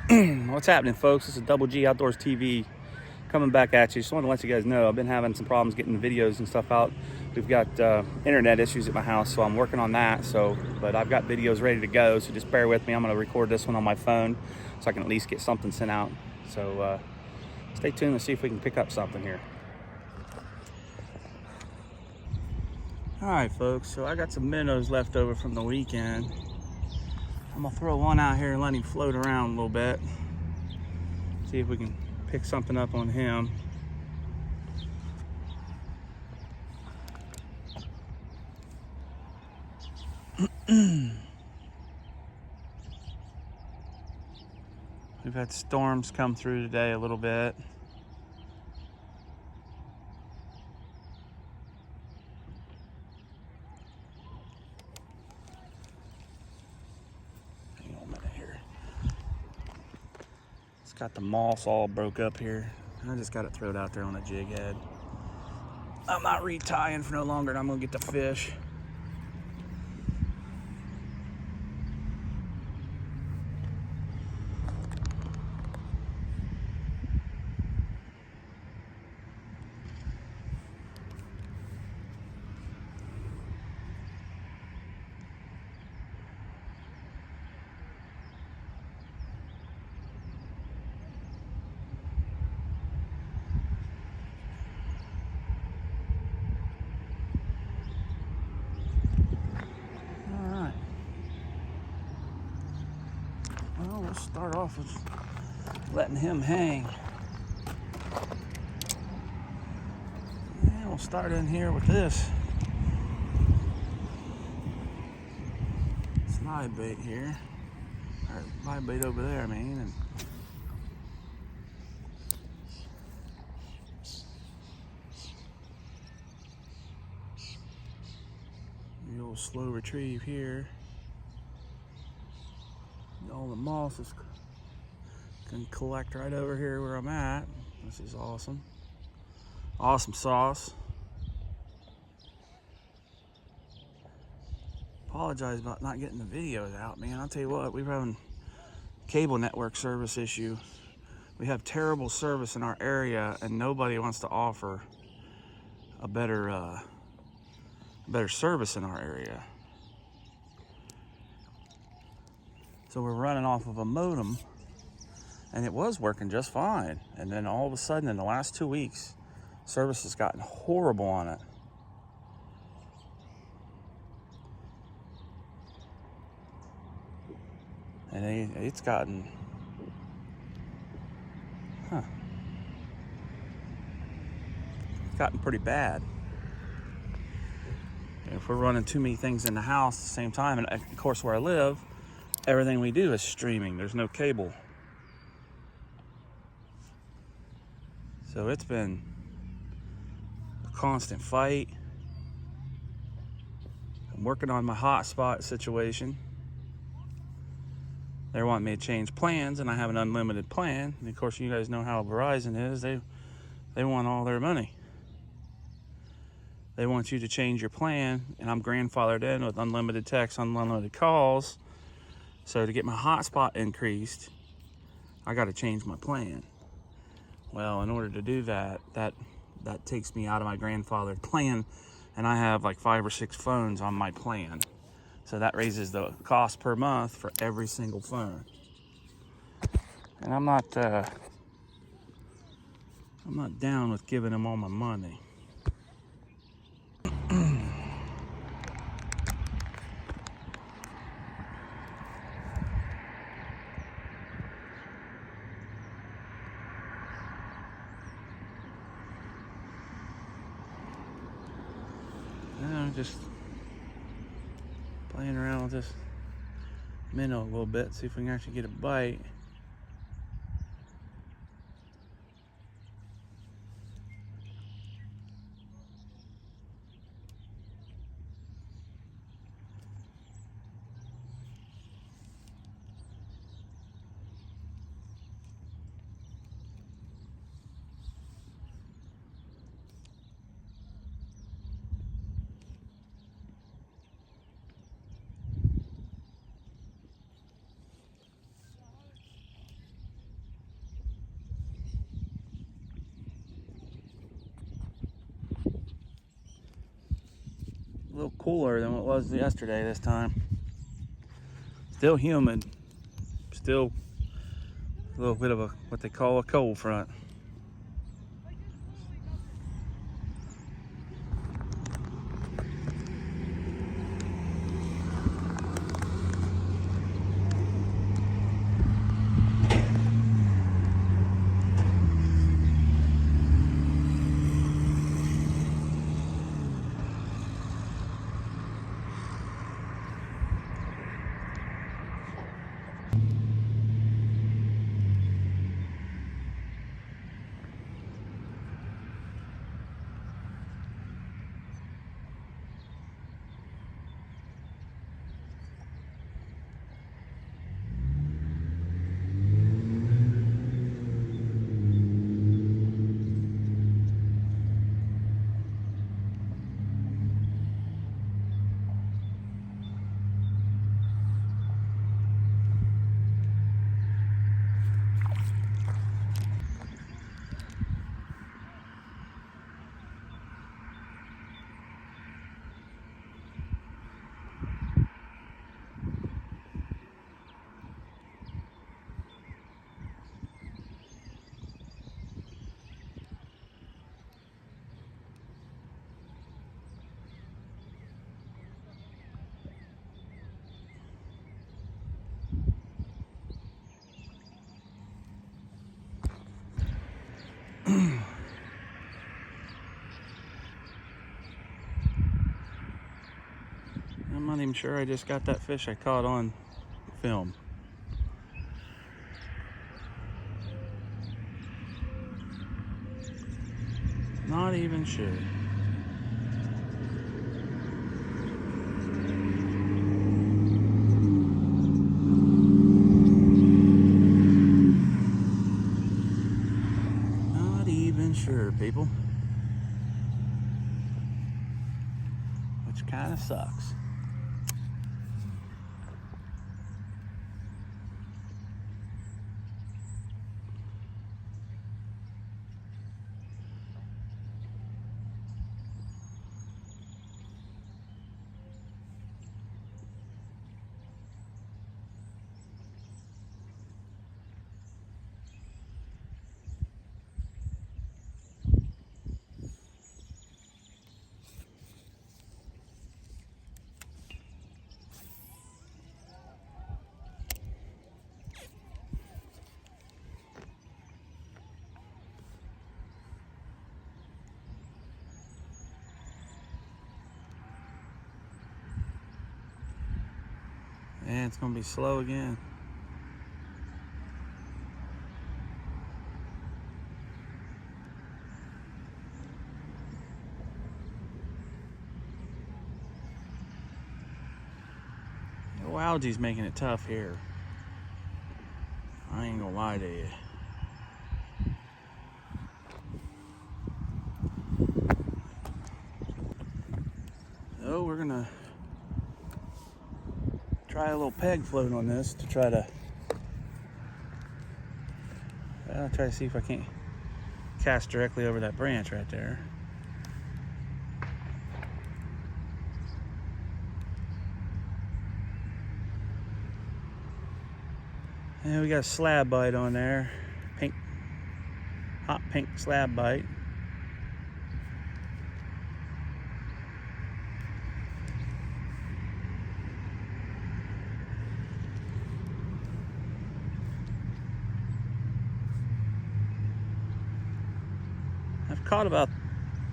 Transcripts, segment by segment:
What's happening, folks? This is Double G Outdoors TV coming back at you. Just wanted to let you guys know I've been having some problems getting the videos and stuff out. We've got internet issues at my house, so I'm working on that. But I've got videos ready to go, so just bear with me. I'm going to record this one on my phone so I can at least get something sent out. So stay tuned and see if we can pick up something here. All right, folks, so I got some minnows left over from the weekend. I'm gonna throw one out here and let him float around a little bit. See if we can pick something up on him. We've had storms come through today a little bit. Hang on a minute here. It's got the moss all broke up here. I just got it thrown out there on a jig head. I'm not retying for no longer, and I'm gonna get the fish. Well, we'll start off with letting him hang. Yeah, we'll start in here with this live bait here, or live bait over there, I mean. And the old slow retrieve here. All the moss is can collect right over here where I'm at. This is awesome. Awesome sauce. Apologize about not getting the videos out, man. I'll tell you what, we're having cable network service issue. We have terrible service in our area, and nobody wants to offer a better service in our area. So we're running off of a modem, and it was working just fine. And then all of a sudden, in the last 2 weeks, service has gotten horrible on it. And it's gotten, it's gotten pretty bad. And if we're running too many things in the house at the same time, and of course where I live, everything we do is streaming. There's no cable. So it's been a constant fight. I'm working on my hotspot situation. They're wanting me to change plans, and I have an unlimited plan. And of course, you guys know how Verizon is. They want all their money. They want you to change your plan, and I'm grandfathered in with unlimited text, unlimited calls. So to get my hotspot increased, I got to change my plan. Well, in order to do that, that takes me out of my grandfathered plan, and I have like 5 or 6 phones on my plan. So that raises the cost per month for every single phone. And I'm not down with giving them all my money. And I'm just playing around with this minnow a little bit, see if we can actually get a bite. little cooler than what it was yesterday this time. Still humid. Still a little bit of a what they call a cold front. I'm not even sure I just got that fish I caught on film. Not even sure. Not even sure, people. Which kind of sucks. And it's gonna be slow again. The algae's making it tough here. I ain't gonna lie to you. So we're gonna try a little peg float on this to try to, I'll try to see if I can't cast directly over that branch right there. And we got a slab bite on there, pink, hot pink slab bite. I've caught about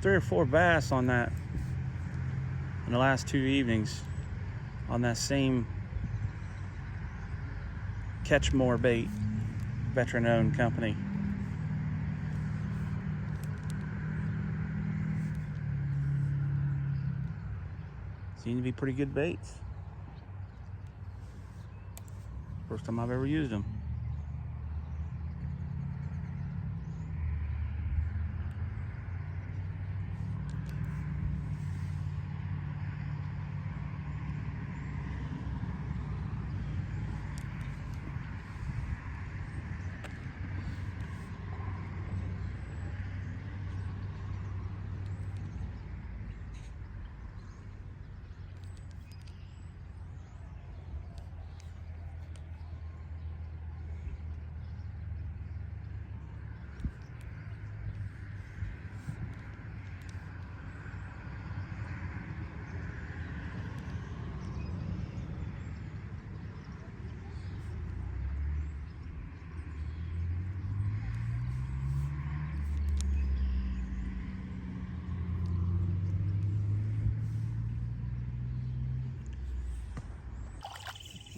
3 or 4 bass on that in the last 2 evenings on that same Catch More Bait, veteran-owned company. Seem to be pretty good baits. First time I've ever used them.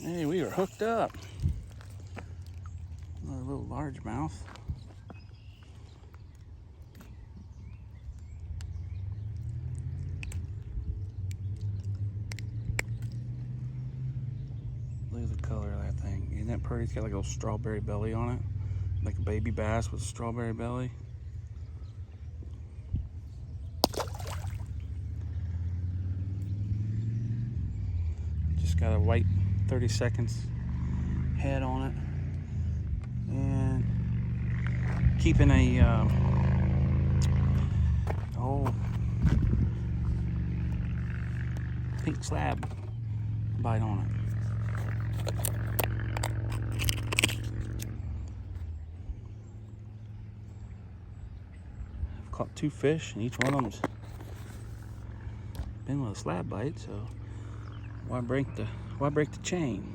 Hey, we are hooked up. Another little largemouth. Look at the color of that thing. Isn't that pretty? It's got like a little strawberry belly on it. Like a baby bass with a strawberry belly. Just got a white 30 seconds head on it. And keeping a pink slab bite on it. I've caught 2 fish, and each one of them's been with a slab bite, so why break the chain?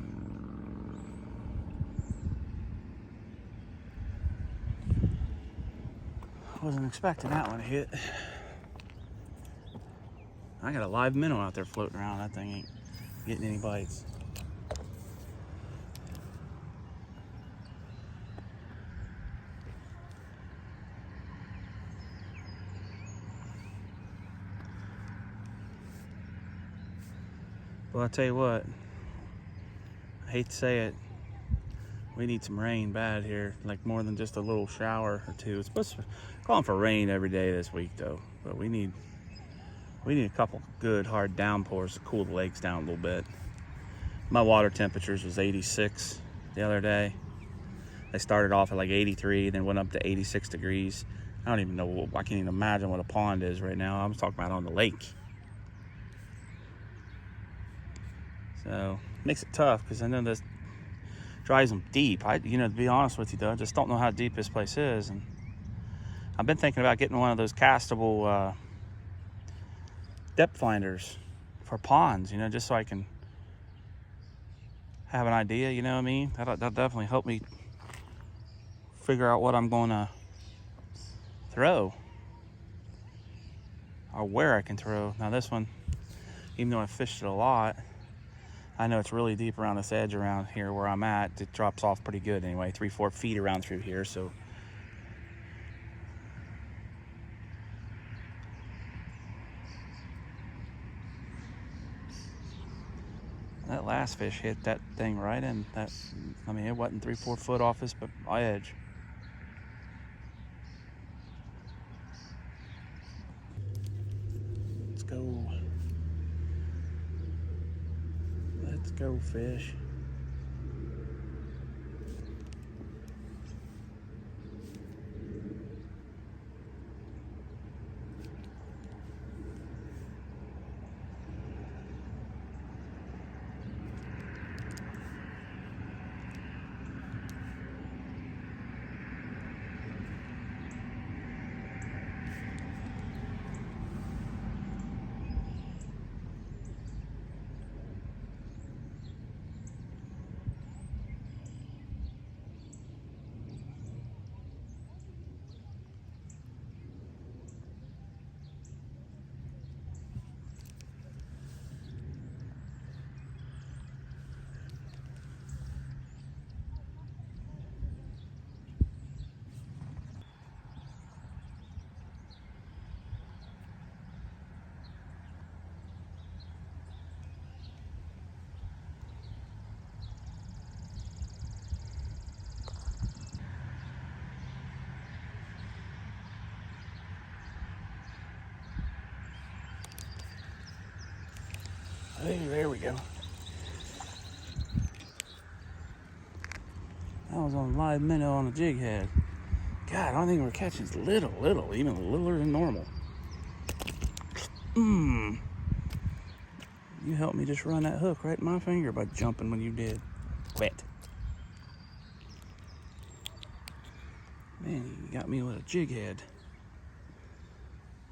Wasn't expecting that one to hit. I got a live minnow out there floating around. That thing ain't getting any bites. Well, I tell you what, I hate to say it, we need some rain bad here, like more than just a little shower or two. It's supposed to calling for rain every day this week though, but we need a couple good hard downpours to cool the lakes down a little bit. My water temperatures was 86 the other day. They started off at like 83, then went up to 86 degrees. I don't even know, I can't even imagine what a pond is right now. I'm talking about on the lake. So makes it tough because I know this drives them deep. To be honest with you though, I just don't know how deep this place is, and I've been thinking about getting one of those castable depth finders for ponds, just so I can have an idea, you know what I mean? That'll definitely help me figure out what I'm going to throw or where I can throw. Now this one, even though I fished it a lot, I know it's really deep around this edge around here where I'm at. It drops off pretty good anyway, 3-4 feet around through here. So that last fish hit that thing right in that. I mean, it wasn't 3-4 foot off this edge. Let's go. Let's go fish. Hey, there we go. That was on live minnow on a jig head. God, I don't think we're catching little, even littler than normal. You helped me just run that hook right in my finger by jumping when you did. Quit. Man, you got me with a jig head.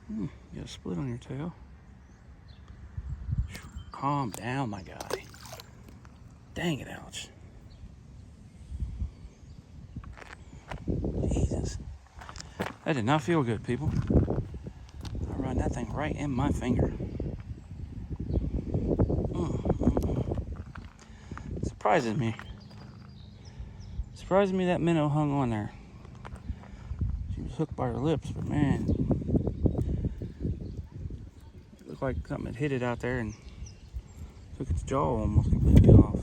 You got a split on your tail. Calm down, my guy. Dang it, ouch. Jesus. That did not feel good, people. I run that thing right in my finger. It's Surprises me. Surprised me that minnow hung on there. She was hooked by her lips, but man, it looked like something had hit it out there and took its jaw almost completely off.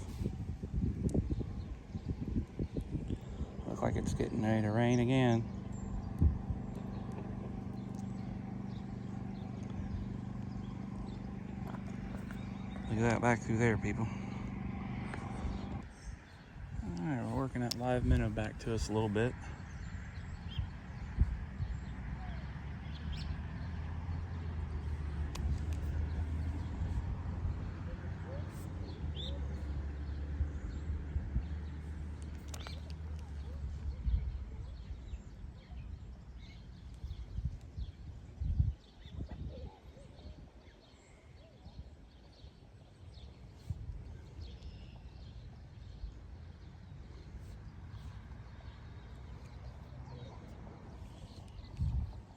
Looks like it's getting ready to rain again. Look at that back through there, people. Alright, we're working that live minnow back to us a little bit.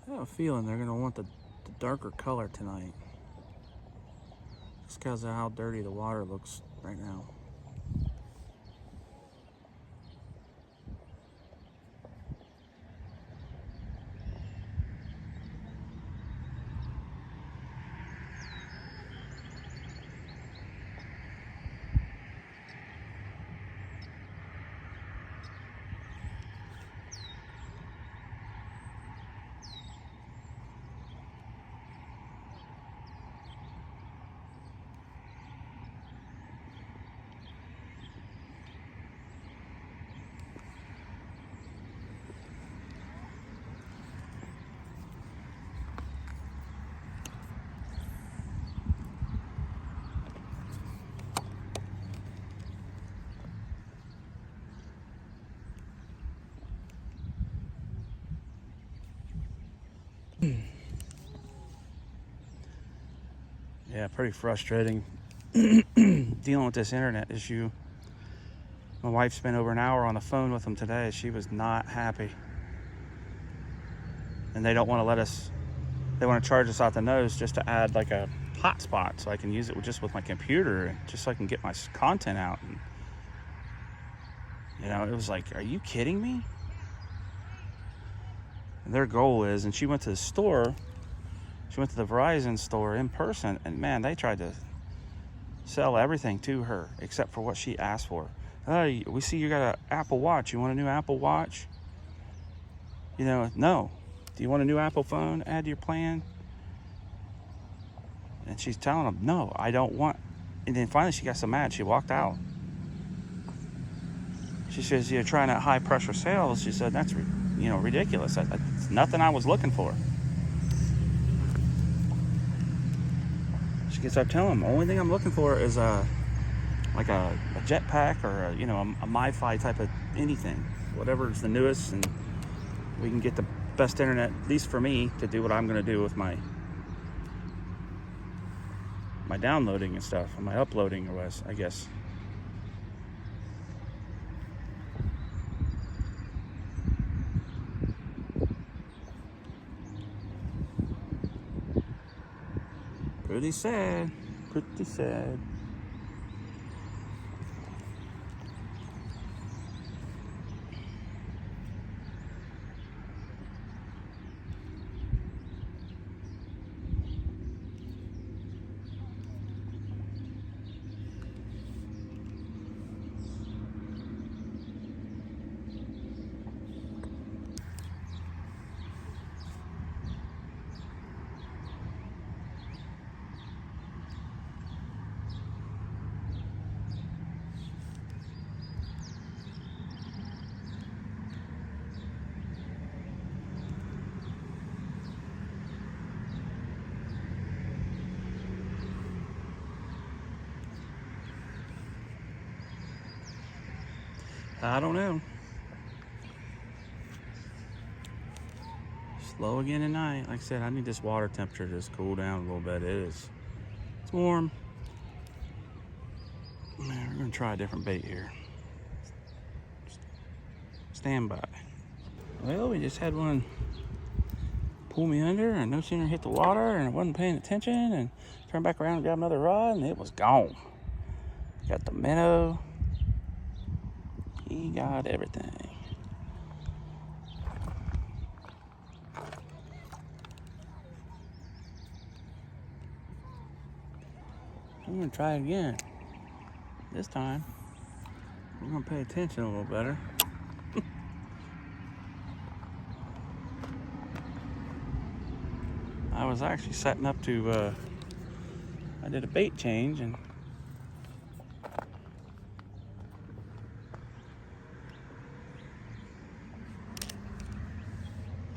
I have a feeling they're going to want the darker color tonight. Just because of how dirty the water looks right now. Yeah, pretty frustrating dealing with this internet issue. My wife spent over an hour on the phone with them today. She was not happy. And they don't want to let us, they want to charge us out the nose just to add like a hotspot so I can use it just with my computer, just so I can get my content out. And, you know, it was like, are you kidding me? And their goal is, and she went to the store, she went to the Verizon store in person, and man, they tried to sell everything to her except for what she asked for. Hey, we see you got an Apple Watch. You want a new Apple Watch? You know, no. Do you want a new Apple phone? Add to your plan? And she's telling them, no, I don't want. And then finally she got so mad, she walked out. She says, you're trying out high pressure sales. She said, that's, you know, ridiculous. That's nothing I was looking for. She gets up telling them, the only thing I'm looking for is like a jetpack or a, you know, a MiFi type of anything, whatever is the newest, and we can get the best internet, at least for me, to do what I'm going to do with my downloading and stuff, and my uploading, or was, I guess. Pretty sad. Pretty sad. I don't know. Slow again tonight. Like I said, I need this water temperature to just cool down a little bit. It's warm. Man, we're gonna try a different bait here. Stand by. Well, we just had one pull me under, and no sooner hit the water and I wasn't paying attention, and turned back around and got another rod, and it was gone. Got the minnow. He got everything. I'm gonna try it again. This time, we're gonna pay attention a little better. I was actually setting up to, I did a bait change and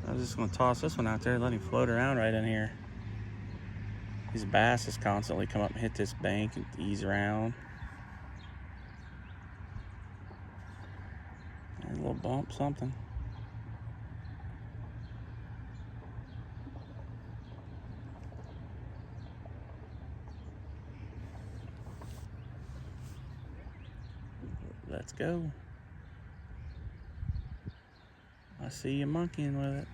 I was just gonna toss this one out there, let him float around right in here. These bass just constantly come up and hit this bank and ease around. There's a little bump, something. Let's go. I see you monkeying with it.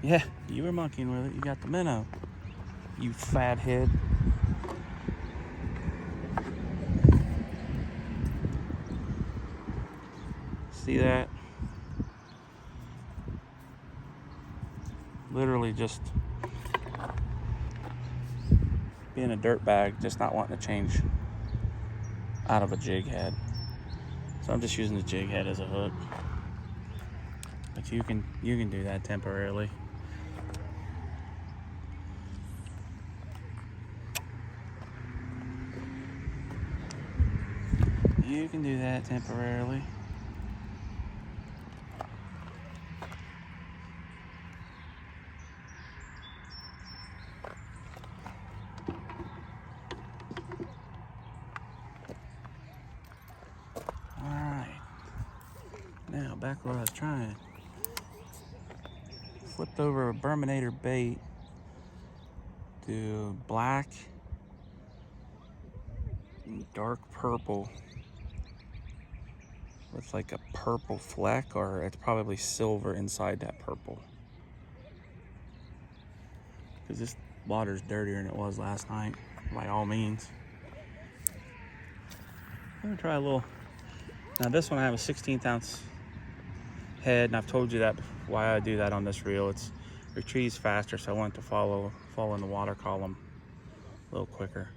Yeah, you were monkeying with it. You got the minnow, you fat head. See that? Literally just being a dirtbag, just not wanting to change out of a jig head. So I'm just using the jig head as a hook. But you can do that temporarily. You can do that temporarily. Now, back where I was trying. Flipped over a Burminator bait to black and dark purple with like a purple fleck, or it's probably silver inside that purple. Because this water's dirtier than it was last night, by all means. I'm gonna try a little. Now this one I have a 16th ounce head, and I've told you that why I do that on this reel. It's retrieves faster, so I want it to fall in the water column a little quicker.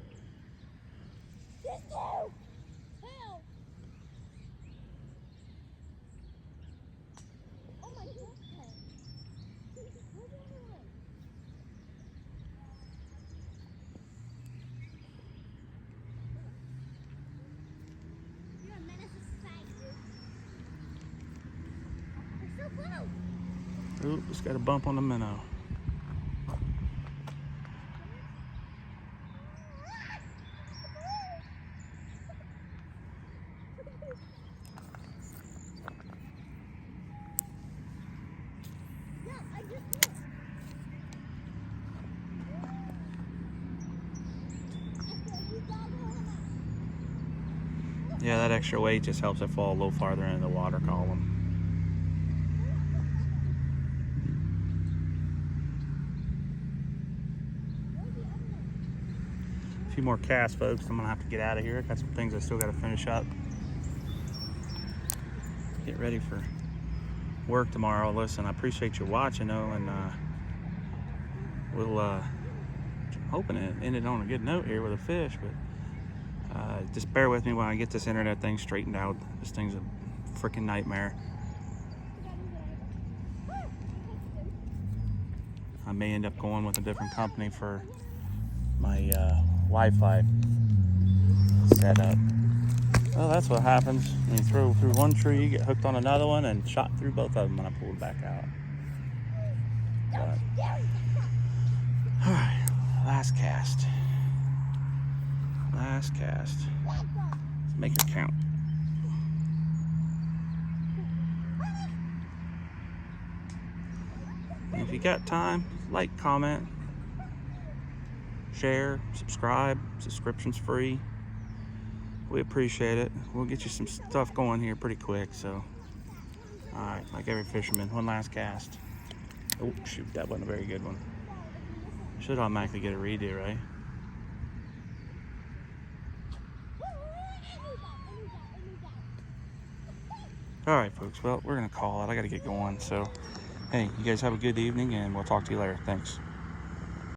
Ooh, just got a bump on the minnow. Yeah, that extra weight just helps it fall a little farther into the water column. A few more casts, folks. I'm gonna have to get out of here. I got some things I still gotta finish up. Get ready for work tomorrow. Listen, I appreciate you watching, though, and we'll hoping it ended on a good note here with a fish, but just bear with me while I get this internet thing straightened out. This thing's a freaking nightmare. I may end up going with a different company for my Wi-Fi setup. Well, that's what happens when you throw through one tree, get hooked on another one, and shot through both of them when I pulled back out. But, all right, last cast. Last cast. Let's make it count. And if you got time, like, comment, share, subscribe. Subscription's free. We appreciate it. We'll get you some stuff going here pretty quick. So, all right, like every fisherman, one last cast. Oh, shoot, that wasn't a very good one. Should automatically get a redo, right? All right, folks. Well, we're going to call it. I got to get going. So, hey, you guys have a good evening, and we'll talk to you later. Thanks.